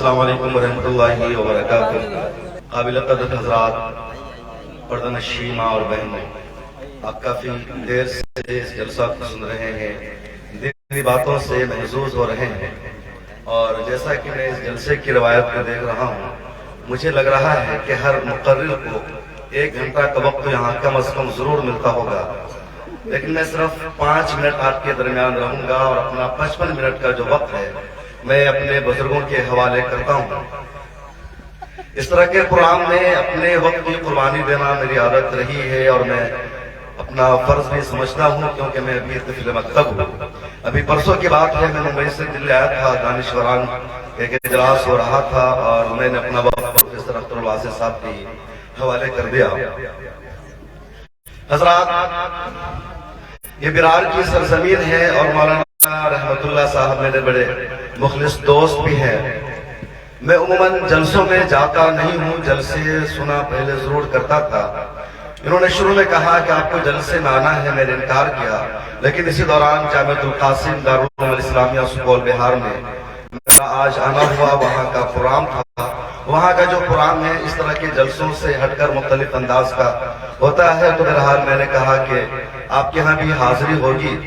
السلام علیکم ورحمۃ اللہ وبرکاتہ۔ قابل قدر حضرات، پردہ نشین ماں اور بہنوں، آپ کافی دیر سے اس جلسہ کو سن رہے ہیں، دینی باتوں سے محظوظ ہو رہے ہیں، اور جیسا کہ میں اس جلسے کی روایت کو دیکھ رہا ہوں، مجھے لگ رہا ہے کہ ہر مقرر کو 1 گھنٹہ کا وقت یہاں کم از کم ضرور ملتا ہوگا، لیکن میں صرف 5 منٹ آپ کے درمیان رہوں گا اور اپنا 55 منٹ کا جو وقت ہے میں اپنے بزرگوں کے حوالے کرتا ہوں۔ اس طرح کے پروگرام میں اپنے وقت کی قربانی دینا میری عادت رہی ہے اور میں اپنا فرض بھی سمجھتا ہوں، کیونکہ میں ابھی طفل مکتب ہوں۔ ابھی پرسوں کی بات ہے، میں ممبئی سے دلی آیا تھا، دانشوران ایک اجلاس ہو رہا تھا اور میں نے اپنا وقت پروفیسر اختر الواصف صاحب کے حوالے کر دیا۔ حضرات، یہ برار کی سرزمین ہے اور مولانا رحمت اللہ صاحب میرے بڑے مخلص دوست بھی ہیں۔ میں عموماً جلسوں میں جاتا نہیں ہوں، جلسے سنا پہلے ضرور کرتا تھا۔ انہوں نے شروع میں کہا کہ آپ کو جلسے میں آنا ہے، میں نے انکار کیا، لیکن اسی دوران جامعۃ القاسم دارالعلوم الاسلامیہ سپول بہار میں میرا آج آنا ہوا۔ وہاں کا پروگرام تھا، وہاں کا جو پروگرام ہے اس طرح کے جلسوں سے ہٹ کر مختلف انداز کا ہوتا ہے، تو بہرحال میں نے کہا کہ آپ کے ہاں بھی حاضری ہوگی۔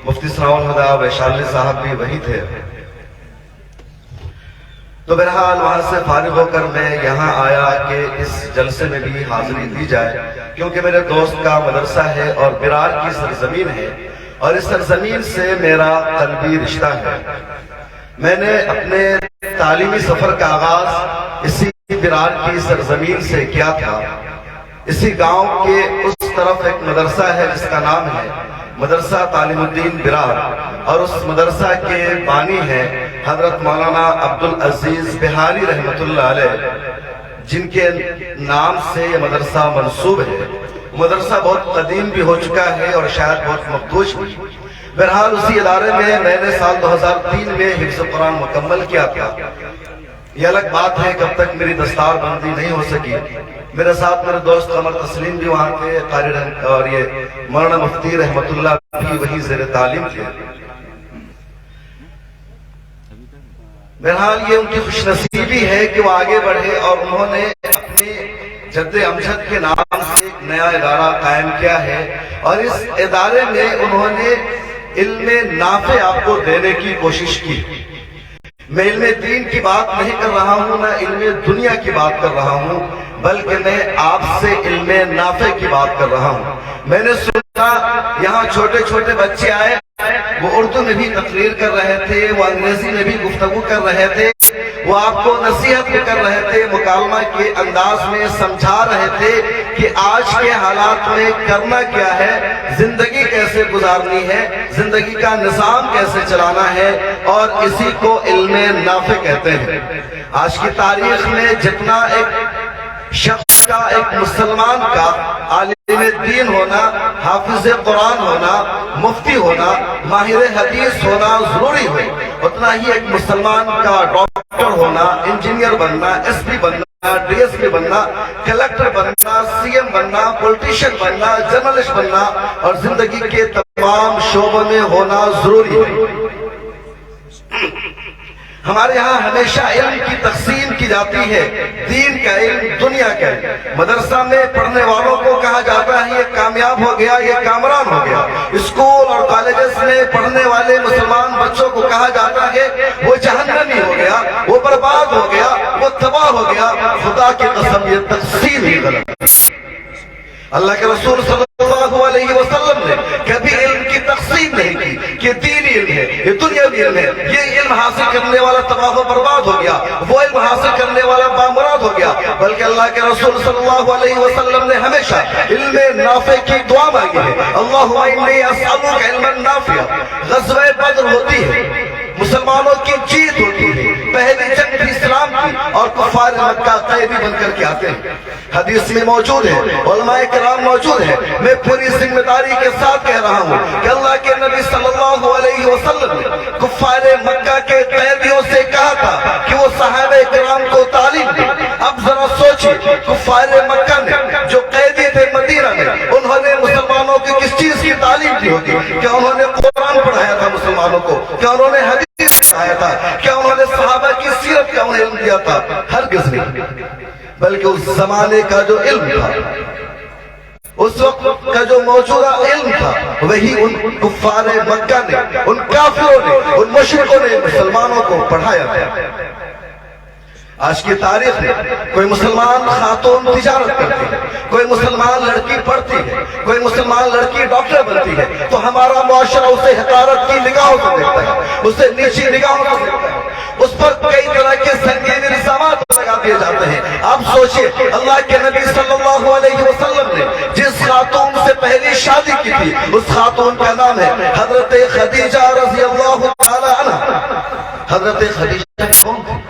مفتی ثناء الہدیٰ ویشالی صاحب بھی وہی تھے، تو بہرحال وہاں سے فارغ ہو کر میں یہاں آیا کہ اس جلسے میں بھی حاضری دی جائے، کیونکہ میرے دوست کا مدرسہ ہے اور برار کی سرزمین ہے اور اس سرزمین سے میرا قلبی رشتہ ہے۔ میں نے اپنے تعلیمی سفر کا آغاز اسی برار کی سرزمین سے کیا تھا۔ اسی گاؤں کے اس طرف ایک مدرسہ ہے جس کا نام ہے مدرسہ تعلیم الدین برار، اور اس مدرسہ کے بانی ہیں حضرت مولانا عبدالعزیز بہاری رحمت اللہ علیہ، جن کے نام سے یہ مدرسہ منسوب ہے۔ مدرسہ بہت قدیم بھی ہو چکا ہے اور شاید بہت مقدوش بھی۔ بہرحال اسی ادارے میں نے سال 2003 میں حفظ قرآن مکمل کیا تھا۔ یہ الگ بات ہے کہ اب تک میری دستار بندی نہیں ہو سکی۔ میرے ساتھ میرے دوست قمر تسلیم بھی وہاں تھے، قاری اور یہ مولانا مفتی رحمت اللہ بھی وہی زیر تعلیم تھے۔ بہرحال یہ ان کی خوش نصیبی ہے کہ وہ آگے بڑھے اور انہوں نے اپنے جد امجد کے نام سے ایک نیا ادارہ قائم کیا ہے، اور اس ادارے میں انہوں نے علم نافع آپ کو دینے کی کوشش کی۔ میں علم دین کی بات نہیں کر رہا ہوں، نہ علم دنیا کی بات کر رہا ہوں، بلکہ میں آپ سے علم نافع کی بات کر رہا ہوں۔ میں نے سنا یہاں چھوٹے چھوٹے بچے آئے، وہ اردو میں بھی تقریر کر رہے تھے، وہ انگریزی میں بھی گفتگو کر رہے تھے، وہ آپ کو نصیحت بھی کر رہے تھے، مکالمہ کے انداز میں سمجھا رہے تھے کہ آج کے حالات میں کرنا کیا ہے، زندگی کیسے گزارنی ہے، زندگی کا نظام کیسے چلانا ہے، اور اسی کو علم نافع کہتے ہیں۔ آج کی تاریخ میں جتنا ایک شخص کا، ایک مسلمان کا عالم دین ہونا، حافظ قرآن ہونا، مفتی ہونا، ماہر حدیث ہونا ضروری ہے، اتنا ہی ایک مسلمان کا ڈاکٹر ہونا، انجینئر بننا، ایس پی بننا، ڈی ایس پی بننا، کلیکٹر بننا، سی ایم بننا، پولیٹیشین بننا، جرنلسٹ بننا اور زندگی کے تمام شعبوں میں ہونا ضروری ہے۔ ہمارے یہاں ہمیشہ علم کی تقسیم کی جاتی ہے، دین کا علم، دنیا کا علم۔ مدرسہ میں پڑھنے والوں کو کہا جاتا ہے یہ کامیاب ہو گیا، یہ کامران ہو گیا۔ اسکول اور کالجز میں پڑھنے والے مسلمان بچوں کو کہا جاتا ہے وہ جہنمی ہو گیا، وہ برباد ہو گیا، وہ تباہ ہو گیا۔ خدا کی قسم یہ تقسیم ہی غلط ہے۔ اللہ کے رسول صلی اللہ علیہ وسلم نے کبھی علم کی تقسیم نہیں کی کہ دینی علم ہے، یہ دنیاوی علم ہے، یہ علم حاصل کرنے والا تباہ و برباد ہو گیا، وہ علم حاصل کرنے والا بامراد ہو گیا، بلکہ اللہ کے رسول صلی اللہ علیہ وسلم نے ہمیشہ علم نافع کی دعا مانگی ہے۔ اللہم انی اسألک علما نافعا۔ غزوہ بدر ہوتی ہے، مسلمانوں کی جیت ہوتی ہے، پہلی جنگ بھی اسلام کی، اور کفار مکہ قیدی بن کر کے آتے ہیں۔ حدیث میں موجود ہے، علماء کرام موجود ہے، میں پوری ذمہ داری کے ساتھ کہہ رہا ہوں کہ اللہ کے نبی صلی اللہ علیہ وسلم نے کفار مکہ کے قیدیوں سے کہا تھا کہ وہ صحابہ کرام کو تعلیم دیں۔ اب ذرا سوچیں، کفار مکہ نے جو قیدی تھے مدینہ میں، انہوں نے مسلمانوں کی کس چیز کی تعلیم دی ہوگی؟ کیا انہوں نے قرآن پڑھایا تھا مسلمانوں کو؟ کیا انہوں نے حدیث پڑھایا تھا؟ کیا انہوں نے صحابہ کی سیرت کا انہیں علم علم دیا تھا، ہرگز نہیں، بلکہ اس زمانے کا جو علم تھا، اس وقت کا جو موجودہ علم تھا، وہی ان کفار مکہ نے، ان کافروں نے، ان مشرکوں نے مسلمانوں کو پڑھایا تھا۔ آج کی تاریخ میں کوئی مسلمان خاتون تجارت کرتی ہے، کوئی مسلمان لڑکی پڑھتی ہے، کوئی مسلمان لڑکی ڈاکٹر بنتی ہے، تو ہمارا معاشرہ اسے حقارت کی نگاہوں سے دیکھتا ہے، اسے نیچی نگاہوں سے دیکھتا ہے، اس پر کئی طرح کے سنگین الزامات لگا دیے جاتے ہیں۔ آپ سوچئے، اللہ کے نبی صلی اللہ علیہ وسلم نے جس خاتون سے پہلی شادی کی تھی، اس خاتون کا نام ہے حضرت خدیجہ رضی اللہ تعالی عنہ۔ حضرت خدیجہ کون تھی؟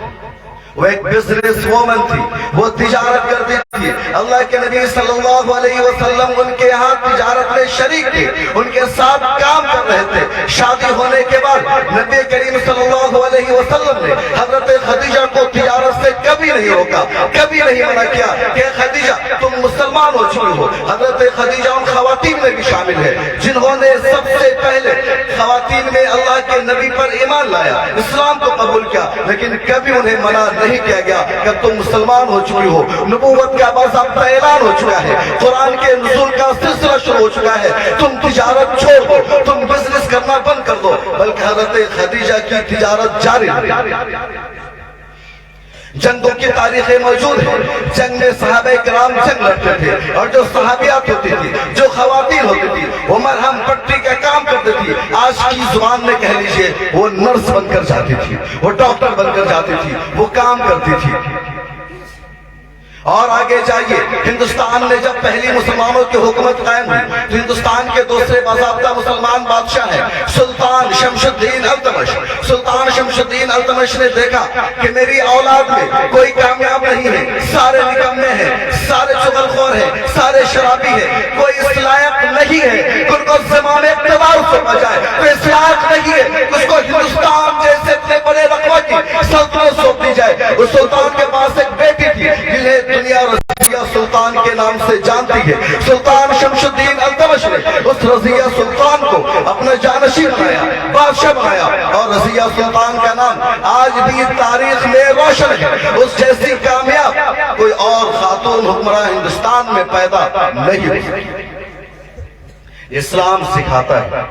وہ ایک بزنس وومن تھی، وہ تجارت کرتی تھی۔ اللہ کے نبی صلی اللہ علیہ وسلم ان کے ہاں تجارت میں شریک تھے، ان کے ساتھ کام کر رہے تھے۔ شادی ہونے کے بعد نبی کریم صلی اللہ علیہ وسلم نے حضرت خدیجہ کو تجارت سے کبھی نہیں روکا، کبھی نہیں منع کیا کہ خدیجہ تم مسلمان ہو چکی ہو۔ حضرت خدیجہ ان خواتین میں بھی شامل ہے جنہوں نے سب سے پہلے خواتین میں اللہ کے نبی پر ایمان لایا، اسلام کو قبول کیا، لیکن کبھی انہیں منع نہیں کیا گیا کہ تم مسلمان ہو چکی ہو، نبوت کا باضابطہ اعلان ہو چکا ہے، قرآن کے نزول کا سلسلہ شروع ہو چکا ہے، تم تجارت چھوڑ دو، تم بزنس کرنا بند کر دو۔ بلکہ حضرت خدیجہ کی تجارت جاری ہے۔ جنگوں کی تاریخیں موجود ہیں، جنگ میں صحابہ کرام جنگ لڑتے تھے، اور جو صحابیات ہوتی تھی، جو خواتین ہوتی تھی، وہ مرہم پٹی کا کام کرتی تھی۔ آج کی زبان میں کہہ لیجئے وہ نرس بن کر جاتی تھی، وہ ڈاکٹر بن کر جاتی تھی، وہ کام کرتی تھی۔ اور آگے جائیے، ہندوستان میں جب پہلی مسلمانوں کی حکومت قائم ہوئی تو ہندوستان کے دوسرے باضابطہ مسلمان بادشاہ ہیں سلطان شمش الدین التمش۔ سلطان شمش الدین التمش نے دیکھا کہ میری اولاد میں کوئی کامیاب نہیں ہے، سارے نکمے ہیں، سارے چغل خور ہیں، سارے شرابی ہیں، کوئی اس لائق نہیں ہے ان کو زمام اقتدار سے بجائے، کوئی اس لائق نہیں ہے اس کو ہندوستان جیسے اتنے بڑے رقبہ کی سلطنت سونپ دی جائے۔ اس سلطان کے پاس ایک بیٹی تھی جنہیں دنیا رضیہ سلطان کے نام سے جانتی ہے۔ سلطان شمش الدین التمش نے اس رضیہ سلطان کو اپنا جانشین بنایا، بادشاہ بنایا، اور رضیہ سلطان کا نام آج بھی تاریخ میں روشن ہے۔ اس جیسی کامیاب کوئی اور خاتون حکمراں ہندوستان میں پیدا نہیں ہوئی۔ اسلام سکھاتا ہے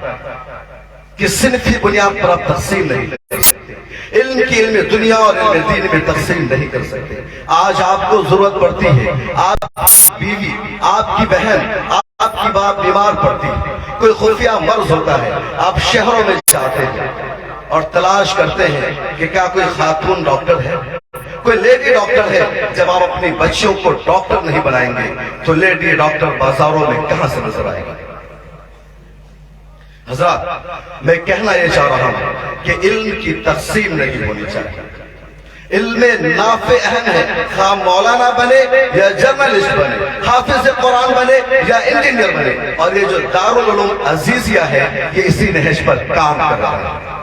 کہ صنفی بنیاد پر آپ تقسیم نہیں کر سکتے، علم کی علم دنیا اور علم دین میں تقسیم نہیں کر سکتے۔ آج آپ کو ضرورت پڑتی ہے، آپ کی بیوی، آپ کی بہن، آپ کی باپ بیمار پڑتی ہے، کوئی خفیہ مرض ہوتا ہے، آپ شہروں میں جاتے ہیں اور تلاش کرتے ہیں کہ کیا کوئی خاتون ڈاکٹر ہے، کوئی لیڈی ڈاکٹر ہے۔ جب آپ اپنی بچیوں کو ڈاکٹر نہیں بنائیں گے تو لیڈی ڈاکٹر بازاروں میں کہاں سے نظر آئے گی؟ حضرات، میں کہنا یہ چاہ رہا ہوں کہ علم کی تقسیم نہیں ہونی چاہیے۔ علم نافع اہم ہے، خواہ مولانا بنے یا جرنلسٹ بنے، حافظ قرآن بنے یا انجینئر بنے، اور یہ جو دارالعلوم عزیزیہ ہے یہ اسی نہج پر کام کر رہا ہے۔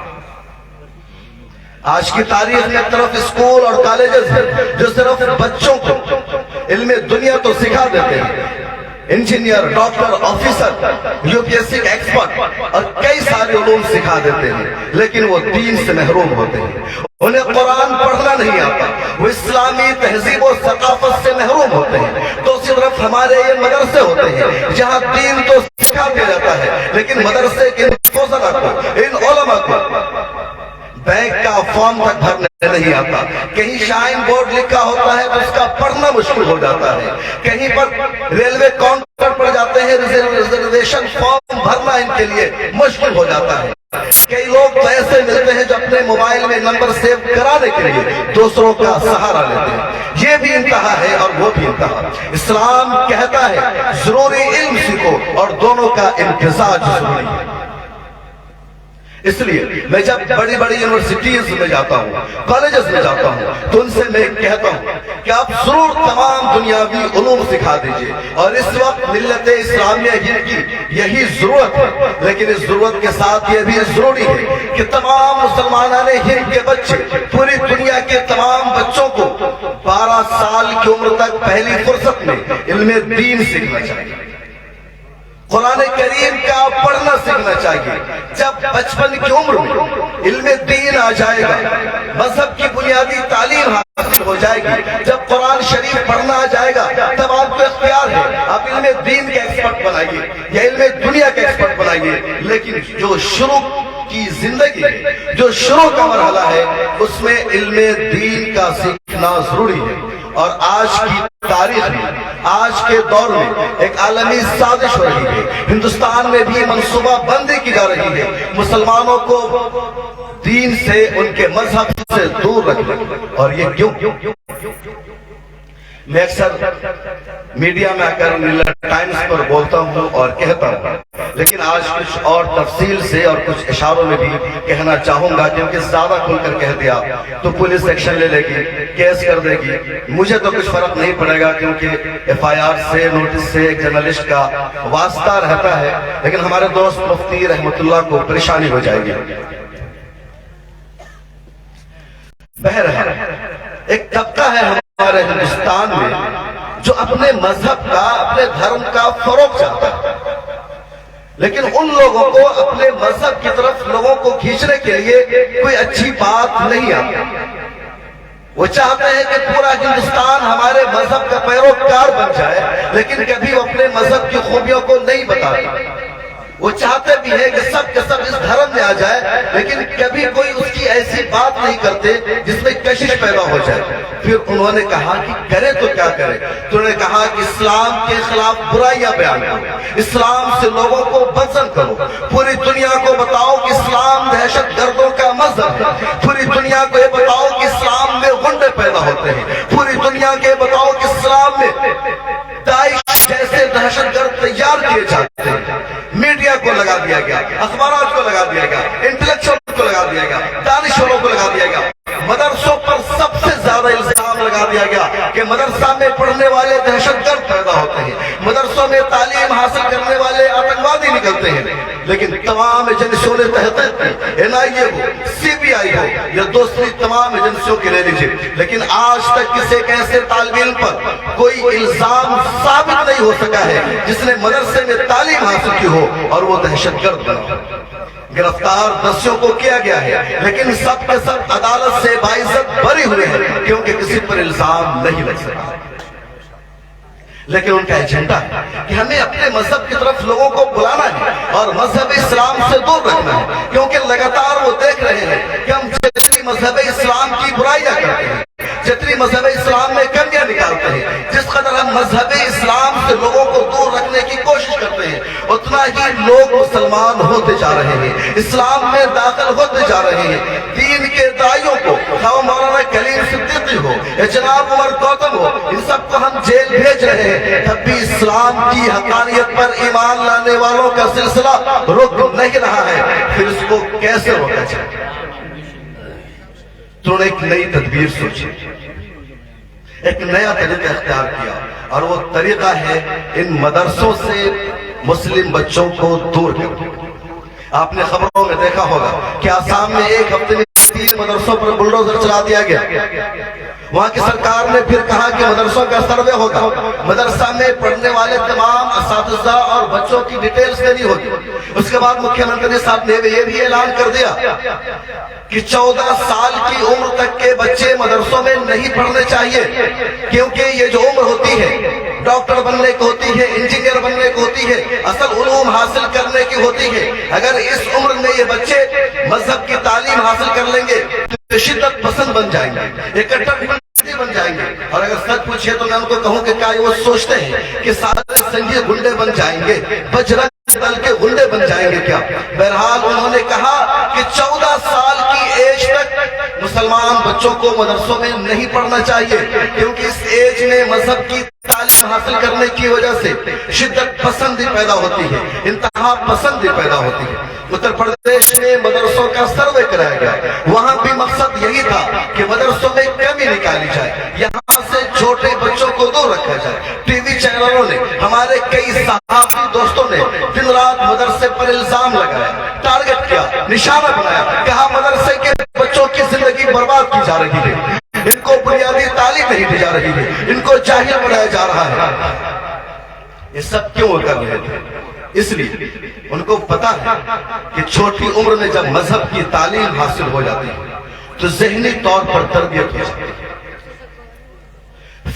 آج کی تاریخ میں طرف اسکول اور کالجز ہیں جو صرف بچوں کو علم دنیا تو سکھا دیتے ہیں، engineer, doctor, officer, U P S C expert اور کئی سارے علوم سکھا دیتے ہیں، لیکن وہ دین سے محروم ہوتے ہیں، انہیں قرآن پڑھنا نہیں آتا، وہ اسلامی تہذیب و ثقافت سے محروم ہوتے ہیں۔ تو اسی طرف ہمارے یہ مدرسے ہوتے ہیں جہاں دین تو سکھا دیا جاتا ہے، لیکن مدرسے کے ان فضلاء کو، ان علماء کو بینک کا فارم تک بھرنے نہیں آتا، کہیں شائن بورڈ لکھا ہوتا ہے تو اس کا پڑھنا مشکل ہو جاتا ہے، کہیں پر ریلوے کاؤنٹر پر جاتے ہیں ریزرویشن فارم بھرنا ان کے لیے مشکل ہو جاتا ہے۔ کئی لوگ تو ایسے ملتے ہیں جو اپنے موبائل میں نمبر سیو کرانے کے لیے دوسروں کا سہارا لیتے ہیں۔ یہ بھی انتہا ہے اور وہ بھی انتہا۔ اسلام کہتا ہے ضروری علم سیکھو اور دونوں کا امتزاج ضروری ہے۔ اس لیے میں جب بڑی بڑی یونیورسٹیز میں جاتا ہوں، کالجز میں جاتا ہوں، تو ان سے میں کہتا ہوں کہ آپ ضرور تمام دنیاوی علوم سکھا دیجئے، اور اس وقت ملت اسلامیہ کی یہی ضرورت ہے، لیکن اس ضرورت کے ساتھ یہ بھی ضروری ہے کہ تمام مسلمانان ہند کے بچے، پوری دنیا کے تمام بچوں کو 12 سال کی عمر تک پہلی فرصت میں علم دین سیکھنا چاہیے۔ قرآن کریم کا پڑھنا سیکھنا چاہیے. جب بچپن کی عمر میں علم دین آ جائے گا, مذہب کی بنیادی تعلیم حاصل ہو جائے گی, جب قرآن شریف پڑھنا آ جائے گا, تب آپ کو اختیار ہے آپ علم دین کے ایکسپرٹ بنائیے یا علم دنیا کے ایکسپرٹ بنائیے. لیکن جو شروع کی زندگی ہے, جو شروع کا مرحلہ ہے, اس میں علم دین کا سیکھنا ضروری ہے. اور آج کی تاریخ میں, آج کے دور میں ایک عالمی سازش ہو رہی ہے. ہندوستان میں بھی منصوبہ بندی کی جا رہی ہے مسلمانوں کو دین سے, ان کے مذہب سے دور رکھنے. اور یہ کیوں؟ میں اکثر میڈیا میں آ کر نیویارک ٹائمز پر بولتا ہوں اور کہتا ہوں, لیکن آج کچھ اور تفصیل سے اور کچھ اشاروں میں بھی کہنا چاہوں گا, کیونکہ زیادہ کھل کر کہہ دیا تو پولیس ایکشن لے لے گی, کیس کر دے گی. مجھے تو کچھ فرق نہیں پڑے گا, کیونکہ ایف آئی آر سے, نوٹس سے ایک جرنلسٹ کا واسطہ رہتا ہے. لیکن ہمارے دوست مفتی رحمت اللہ کو پریشانی ہو جائے گی. بہرحال ایک طبقہ ہے ہمارے ہندوستان میں جو اپنے مذہب کا, اپنے دھرم کا فروغ چاہتا ہے, لیکن ان لوگوں کو اپنے مذہب کی طرف لوگوں کو کھینچنے کے لیے کوئی اچھی بات نہیں آتی. وہ چاہتے ہیں کہ پورا ہندوستان ہمارے مذہب کا پیروکار بن جائے, لیکن کبھی وہ اپنے مذہب کی خوبیوں کو نہیں بتاتے. وہ چاہتے بھی ہے کہ سب کے سب اس دھرم میں آ جائے, لیکن کبھی کوئی اس کی ایسی بات نہیں کرتے جس میں کشش پیدا ہو جائے. پھر انہوں نے کہا کہ کرے تو کیا کرے, تو انہوں نے کہا کہ اسلام کے خلاف برائیاں بیان کرو, اسلام سے لوگوں کو بدزن کرو, پوری دنیا کو بتاؤ کہ اسلام دہشت گردوں کا مذہب ہے, پوری دنیا کو یہ بتاؤ کہ اسلام میں غنڈے پیدا ہوتے ہیں, پوری دنیا کو یہ بتاؤ کہ اسلام میں داعش جیسے دہشت گرد تیار کیے جاتے ہیں. میڈیا کو لگا دیا گیا, اخبارات کو لگا دیا گیا, انٹلیکچوئل کو لگا دیا گیا, دانشوروں کو لگا دیا گیا, مدرسوں پر سب سے زیادہ الزام لگا دیا گیا کہ مدرسہ میں پڑھنے والے دہشت گرد پیدا ہوتے ہیں, مدرسوں میں تعلیم حاصل کرنے والے آتنکوادی نکلتے ہیں. لیکن تمام ایجنسیوں نے تحقیق کی, این آئی اے ہو, سی بی آئی ہو یا دوسری تمام ایجنسیوں کی لے لیجیے, لیکن آج تک کسی ایک ایسے طالب علم پر کوئی الزام ثابت نہیں ہو سکا ہے جس نے مدرسے میں تعلیم حاصل کی ہو اور وہ دہشت گرد بنا. گرفتار 10 کو کیا گیا ہے, لیکن سب کے سب عدالت سے باعزت بری ہوئے ہیں, کیونکہ کسی پر الزام نہیں لگ سکا. لیکن ان کا ایجنڈا ہے کہ ہمیں اپنے مذہب کی طرف لوگوں کو بلانا ہے اور مذہب اسلام سے دور رکھنا ہے, کیونکہ لگاتار وہ دیکھ رہے ہیں کہ ہم جتنی مذہب اسلام کی برائیاں کرتے ہیں, جتنی مذہب اسلام میں کمیاں نکالتے ہیں, جس قدر ہم مذہب اسلام سے لوگوں کو دور رکھنے کی کوشش کرتے ہیں, اتنا ہی لوگ مسلمان ہوتے جا رہے ہیں, اسلام میں داخل ہوتے جا رہے ہیں. دین کے داعیوں کو, خواہ مولانا کلیم صدیقی ہو یا جناب عمر گوتم ہو, ان سب کو ہم جیل بھیج رہے ہیں, تب بھی اسلام کی حقانیت پر ایمان لانے والوں کا سلسلہ رک نہیں رہا ہے. پھر اس کو کیسے روکا جائے؟ تو نے ایک نئی تدبیر سوچی, ایک نیا طریقہ اختیار کیا, اور وہ طریقہ ہے ان مدرسوں سے مسلم بچوں کو دور کرنا. آپ نے خبروں میں دیکھا ہوگا کہ آسام میں ایک ہفتے میں 3 مدرسوں پر بلڈوزر چلا دیا گیا. وہاں کی سرکار نے پھر کہا کہ مدرسوں کا سروے ہوگا, مدرسہ میں پڑھنے والے تمام اساتذہ اور بچوں کی ڈیٹیلز دینی ہوگی. اس کے بعد مکھیہ منتری صاحب نے یہ بھی اعلان کر دیا کہ 14 سال کی عمر تک کے بچے مدرسوں میں نہیں پڑھنے چاہیے, کیونکہ یہ جو عمر ہوتی ہے ڈاکٹر بننے کی ہوتی ہے, انجینئر بننے کی ہوتی ہے, اصل علوم حاصل کرنے کی ہوتی ہے. اگر اس عمر میں یہ بچے مذہب کی تعلیم حاصل کر لیں گے تو شدت پسند بن جائیں گے, یہ کٹر بن جائیں گے. اور اگر سچ پوچھے تو میں ان کو کہوں کہ کیا وہ سوچتے ہیں کہ سارے سنگی گنڈے بن جائیں گے, بجرنگ دل کے گنڈے بن جائیں گے کیا؟ بہرحال انہوں نے کہا کہ 14 سال کی ایج تک مسلمان بچوں کو مدرسوں میں نہیں پڑھنا چاہیے, کیونکہ اس ایج میں مذہب کی تعلیم حاصل کرنے کی وجہ سے شدت پسندی پیدا ہوتی ہے, انتہا پسندی پیدا ہوتی ہے. اتر پردیش میں مدرسوں کا سروے کرایا گیا, وہاں بھی مقصد یہی تھا کہ مدرسوں میں کمی نکالی جائے, یہاں سے چھوٹے بچوں کو دور رکھا جائے. ٹی وی چینلوں نے, ہمارے کئی صحافی دوستوں نے دن رات مدرسے پر الزام لگایا, ٹارگٹ کیا, نشانہ بنایا, کہا مدرسے کے بچوں کی زندگی برباد کی جا رہی ہے, ان کو بنیادی تعلیم نہیں دی جا رہی ہے, ان کو جاہل بنایا جا رہا ہے. یہ سب کیوں کر رہے تھے؟ اس لیے ان کو پتا ہے کہ چھوٹی عمر میں جب مذہب کی تعلیم حاصل ہو جاتی ہے تو ذہنی طور پر تربیت ہو جاتی ہے،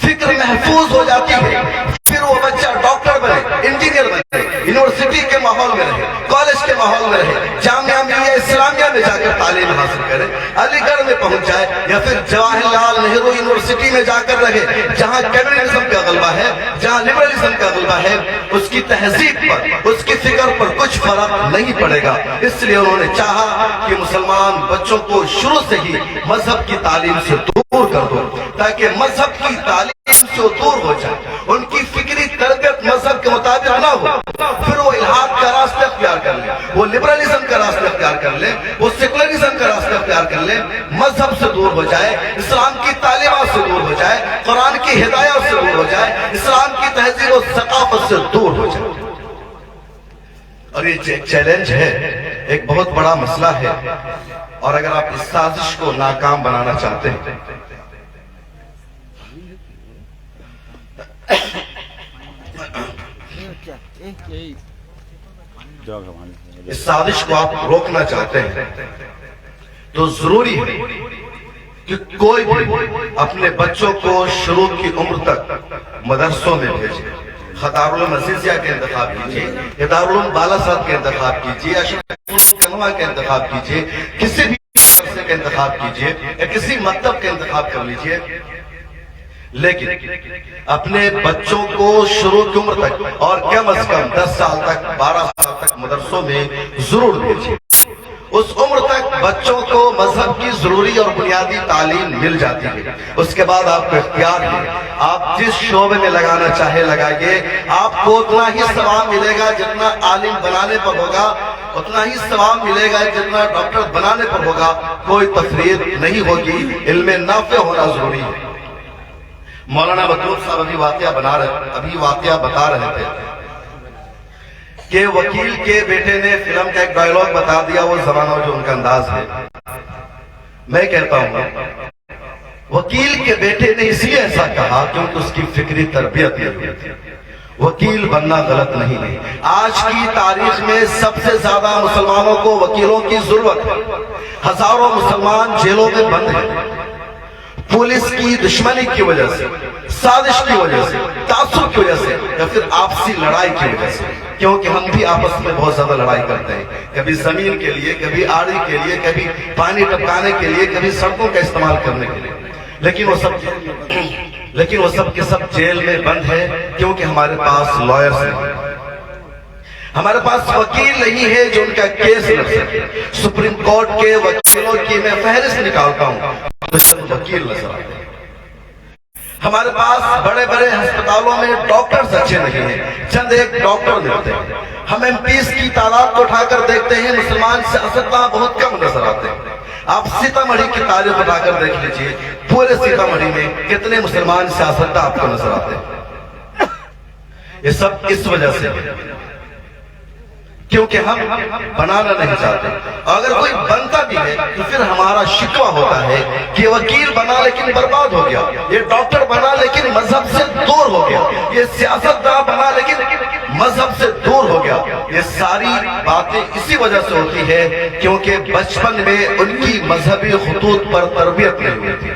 فکر محفوظ ہو جاتی ہے، پھر وہ بچہ ڈاکٹر بنے، انجینئر بنے، یونیورسٹی کے ماحول میں رہے، کالج کے ماحول میں رہے، جامعہ ملیہ اسلامیہ میں جا کر تعلیم حاصل کرے، علی گڑھ میں پہنچ جائے یا پھر جواہر لال نہرو یونیورسٹی میں جا کر رہے، جہاں کمیونزم کا غلبہ ہے، جہاں لبرلزم کا غلبہ ہے، اس کی تہذیب پر، اس کی فکر پر کچھ فرق نہیں پڑے گا۔ اس لیے انہوں نے چاہا کہ مسلمان بچوں کو شروع سے ہی مذہب کی تعلیم سے دور کر دو، تاکہ مذہب کی تعلیم سے دور ہو جائے، ان کی فکری تربیت مذہب کے مطابق نہ ہو، پھر وہ الحاد کا راستہ اختیار کر لیں، وہ لبرلزم کا راستہ اختیار کر لیں، وہ سیکولرزم کا راستہ اختیار کر لیں، مذہب سے دور ہو جائے، اسلام کی تعلیمات سے دور ہو جائے، قرآن کی ہدایات سے دور ہو جائے، اسلام کی تہذیب و ثقافت سے دور ہو جائے۔ اور یہ ایک چیلنج ہے، ایک بہت بڑا مسئلہ ہے، اور اگر آپ اس سازش کو ناکام بنانا چاہتے ہیں، اس سازش کو آپ روکنا چاہتے ہیں تو ضروری ہے کہ کوئی بھی اپنے بچوں کو شروع کی عمر تک مدرسوں میں بھیجے، دارالعلوم عزیزیہ کے انتخاب کیجیے، دارالعلوم بالاصاد کے انتخاب کیجیے، کنوا کے انتخاب کیجیے، کسی بھی مدرسے کے انتخاب کیجیے یا کسی مکتب کے انتخاب کر لیجیے، لیکن اپنے بچوں کو شروع کی عمر تک اور کم از کم 10 سال تک 12 سال تک مدرسوں میں ضرور بھیجیے۔ اس عمر تک بچوں کو مذہب کی ضروری اور بنیادی تعلیم مل جاتی ہے، اس کے بعد آپ کو اختیار ہے، آپ جس شعبے میں لگانا چاہے لگائیے، آپ کو اتنا ہی ثواب ملے گا جتنا عالم بنانے پر ہوگا، اتنا ہی ثواب ملے گا جتنا ڈاکٹر بنانے پر ہوگا، کوئی تفریق نہیں ہوگی، علم نافع ہونا ضروری ہے۔ مولانا بدرود صاحب ابھی واقعہ بتا رہے تھے کہ وکیل کے بیٹے نے فلم کا ایک ڈائیلاگ بتا دیا، وہ زمانہ جو ان کا انداز ہے، میں کہتا ہوں وکیل کے بیٹے نے اس لیے ایسا کہا کیونکہ اس کی فکری تربیت نہیں ہوئی تھی۔ وکیل بننا غلط نہیں ہے، آج کی تاریخ میں سب سے زیادہ مسلمانوں کو وکیلوں کی ضرورت ہے، ہزاروں مسلمان جیلوں میں بند ہیں، پولیس کی دشمنی کی وجہ سے، سازش کی وجہ سے، تعصب کی وجہ سے، یا پھر آپسی لڑائی کی وجہ سے، کیونکہ ہم بھی آپس میں بہت زیادہ لڑائی کرتے ہیں، کبھی زمین کے لیے، کبھی آڑی کے لیے، کبھی پانی ٹپکانے کے لیے، کبھی سڑکوں کا استعمال کرنے کے لیے، لیکن وہ سب کے سب جیل میں بند ہے کیونکہ ہمارے پاس لائرز ہیں، ہمارے پاس وکیل نہیں ہے جو ان کا کیس لڑ سکے۔ سپریم کورٹ کے وکیلوں کی میں فہرست نکالتا ہوں تو چند وکیل نظر آتے ہیں، ہمارے پاس بڑے بڑے ہسپتالوں میں ڈاکٹرز اچھے نہیں ہیں، چند ایک ڈاکٹر ملتے ہیں، ہم ایم پیز کی تعداد کو اٹھا کر دیکھتے ہیں، مسلمان سیاستداں بہت کم نظر آتے ہیں۔ آپ سیتامڑھی کی تاریخ اٹھا کر دیکھ لیجئے، پورے سیتامڑھی میں کتنے مسلمان سیاستداں آپ کو نظر آتے ہیں؟ یہ سب اس وجہ سے کیونکہ ہم بنانا نہیں چاہتے، اگر کوئی بنتا بھی ہے تو پھر ہمارا شکوہ ہوتا ہے کہ وکیل بنا لیکن برباد ہو گیا، یہ ڈاکٹر بنا لیکن مذہب سے دور ہو گیا، یہ سیاستداں بنا لیکن مذہب سے دور ہو گیا۔ یہ ساری باتیں اسی وجہ سے ہوتی ہے کیونکہ بچپن میں ان کی مذہبی خطوط پر تربیت نہیں ہوئی تھی،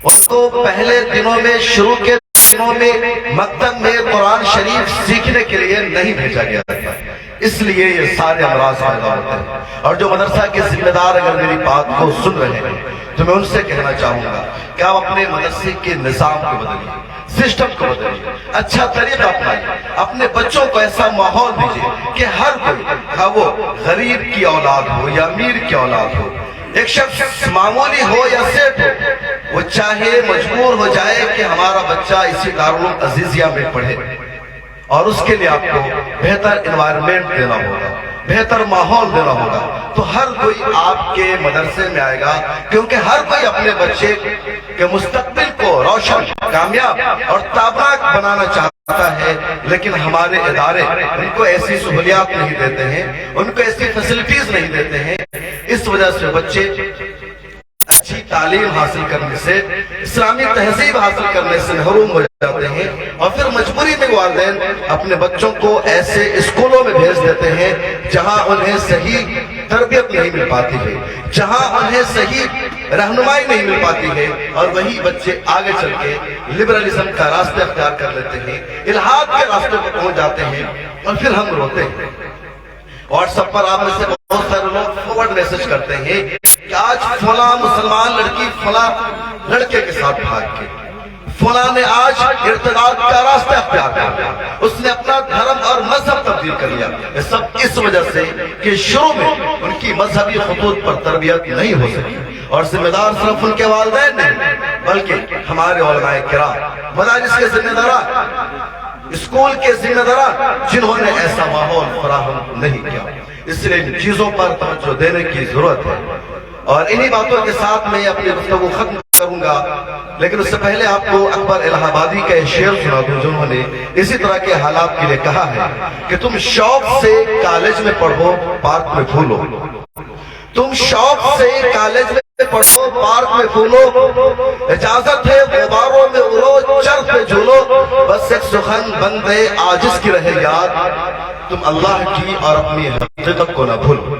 ان کو پہلے دنوں میں شروع کے دنوں میں مکتب میں قرآن شریف سیکھنے کے لیے نہیں بھیجا گیا تھا، اس لیے یہ سارے امراض پیدا ہوتے ہیں۔ اور جو مدرسہ کے ذمہ دار اگر میری بات کو سن رہے ہیں تو میں ان سے کہنا چاہوں گا کہ آپ اپنے مدرسے کے نظام کو بدلیے، سسٹم کو بدلیے، اچھا طریقہ اپنائیے، اپنے بچوں کو ایسا ماحول دیجیے کہ ہر کوئی، خواہ وہ غریب کی اولاد ہو یا امیر کی اولاد ہو، ایک شخص معمولی ہو یا سیٹ ہو، وہ چاہے مجبور ہو جائے کہ ہمارا بچہ اسی دارالعلوم عزیزیہ میں پڑھے، اور اس کے لیے آپ کو بہتر انوائرمنٹ دینا ہوگا، بہتر ماحول دینا ہوگا، تو ہر کوئی آپ کے مدرسے میں آئے گا، کیونکہ ہر کوئی اپنے بچے کے مستقبل کو روشن، کامیاب اور تابناک بنانا چاہتا ہے، لیکن ہمارے ادارے ان کو ایسی سہولیات نہیں دیتے ہیں، ان کو ایسی فیسلٹیز نہیں دیتے ہیں، اس وجہ سے بچے اچھی تعلیم حاصل کرنے سے، اسلامی تہذیب حاصل کرنے سے محروم ہو جاتے ہیں، اور پھر مجبوری میں والدین اپنے بچوں کو ایسے اسکولوں میں بھیج دیتے ہیں جہاں انہیں صحیح تربیت نہیں مل پاتی ہے، جہاں انہیں صحیح رہنمائی نہیں مل پاتی ہے، اور وہی بچے آگے چل کے لبرلزم کا راستہ اختیار کر لیتے ہیں، الحاد کے راستے پر پہنچ جاتے ہیں، اور پھر ہم روتے ہیں۔ واٹس ایپ پر آپ میں سے بہت سارے لوگ فارورڈ میسج کرتے ہیں کہ آج فلاں مسلمان لڑکی فلاں لڑکے کے ساتھ بھاگ کے، فلاں نے آج ارتداد کا راستہ اختیار کر لیا، اس نے اپنا دھرم اور مذہب تبدیل کر لیا۔ یہ سب اس وجہ سے کہ شروع میں ان کی مذہبی خطوط پر تربیت نہیں ہو سکی، اور ذمہ دار صرف ان کے والدین نہیں بلکہ ہمارے علماء کرام، مدارس کے ذمہ داران، اسکول کے ذمہ داران، جنہوں نے ایسا ماحول فراہم نہیں کیا۔ اس لیے ان چیزوں پر توجہ دینے کی ضرورت ہے، اور انہی باتوں کے ساتھ میں اپنی گفتگو ختم کروں گا، لیکن اس سے پہلے آپ کو اکبر الہ آبادی کا ایک شعر سنا دوں جنہوں نے اسی طرح کے حالات کے لیے کہا ہے کہ تم شوق سے کالج میں پڑھو، پارک میں پھولو، تم شوق سے کالج میں پڑھو، پارک میں پھولو، اجازت ہے غباروں میں اڑو، چرخ پہ جھولو، بس ایک سخن بندے عاجز کی رہے یاد، تم اللہ کی اور اپنی حقیقت کو نہ بھولو۔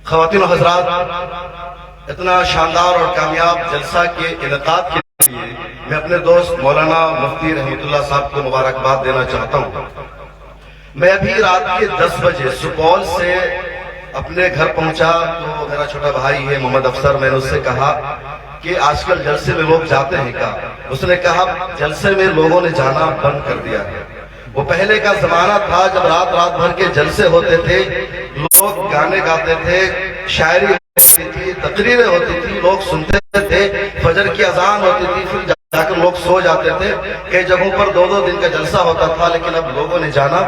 خواتین و حضرات، اتنا شاندار اور کامیاب جلسہ کے انعقاد کے لیے میں اپنے دوست مولانا مفتی رحمت اللہ صاحب کو مبارکباد دینا چاہتا ہوں۔ میں ابھی رات کے 10 بجے سپول سے اپنے گھر پہنچا تو میرا چھوٹا بھائی ہے محمد افسر، میں نے اس سے کہا کہ آج کل جلسے میں لوگ جاتے ہیں کیا؟ اس نے کہا جلسے میں لوگوں نے جانا بند کر دیا ہے۔ وہ پہلے کا زمانہ تھا جب رات رات بھر کے جلسے ہوتے تھے، لوگ گانے گاتے تھے، شاعری ہوتی تھی، تقریریں ہوتی تھی، لوگ سنتے تھے، فجر کی اذان ہوتی تھی، پھر جا کر لوگ سو جاتے تھے۔ کئی جگہوں پر 2-2 دن کا جلسہ ہوتا تھا، لیکن اب لوگوں نے جانا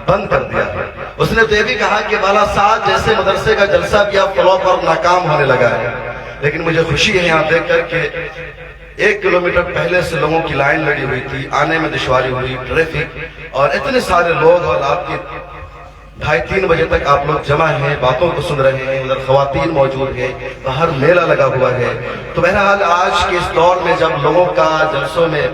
بند کر دیا ہے۔ اس نے تو یہ بھی کہا کہ بالا سعد جیسے مدرسے کا جلسہ بھی اب فلوپ اور ناکام ہونے لگا ہے، لیکن مجھے خوشی ہے یہاں دیکھ کر کہ 1 کلومیٹر پہلے سے لوگوں کی لائن لڑی ہوئی تھی، آنے میں دشواری ہوئی، ٹریفک، اور اتنے سارے لوگ، اور رات کے 2:30-3 بجے تک آپ لوگ جمع ہیں، باتوں کو سن رہے ہیں، ادھر خواتین موجود ہیں، باہر میلہ لگا ہوا ہے۔ تو بہرحال آج کے اس دور میں جب لوگوں کا جلسوں میں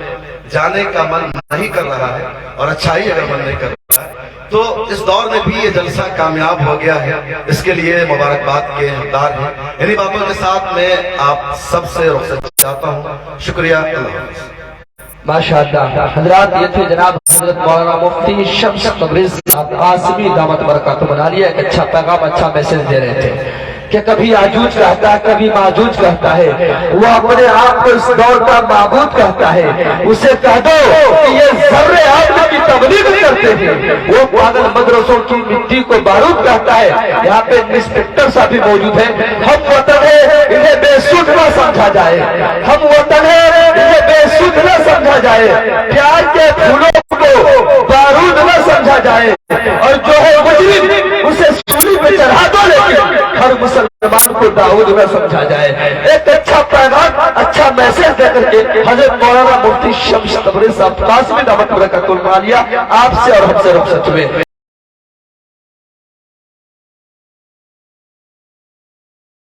جانے کا من نہیں کر رہا ہے، اور اچھائی اگر من نہیں کر رہا ہے، تو اس دور میں بھی یہ جلسہ کامیاب ہو گیا ہے، اس کے لیے مبارکباد کے حقدار ہیں۔ انہی باتوں کے ساتھ میں آپ سب سے رخصت چاہتا ہوں۔ شکریہ، اللہ حافظ۔ ماشاءاللہ حضرات، یہ تھے جناب حضرت مولانا مفتی شمس تبریز صاحب قاسمی دعوت برکاتہ بنا لیا، ایک اچھا پیغام، اچھا میسج دے رہے تھے کہ کبھی آجوج کہتا ہے، کبھی ماجوج کہتا ہے، وہ اپنے آپ کو اس دور کا معبود کہتا ہے، اسے کہہ دو کہ یہ ذرے عدل کی تبلیغ کرتے ہیں، وہ پاگل مدرسوں کی مٹی کو بارود کہتا ہے۔ یہاں پہ انسپکٹر صاحب بھی موجود ہیں۔ ہم وطن ہے، انہیں بے سود نہ سمجھا جائے، ہم وطن ہے، انہیں بے سود نہ سمجھا جائے، پیاز کے پھولوں کو بارود نہ سمجھا جائے، اور جو ہے مجرم اسے سولی پہ چڑھا دو، لیکن ہر مسلمان کو داؤد نہ سمجھا جائے۔ ایک اچھا پیغام، اچھا میسج دے کر کے حضرت مولانا مفتی شمس تبریز صاحب قاسمی دعوت برکاتہ بنا لیا، آپ سے اور ہم سے رخصت ہوئے۔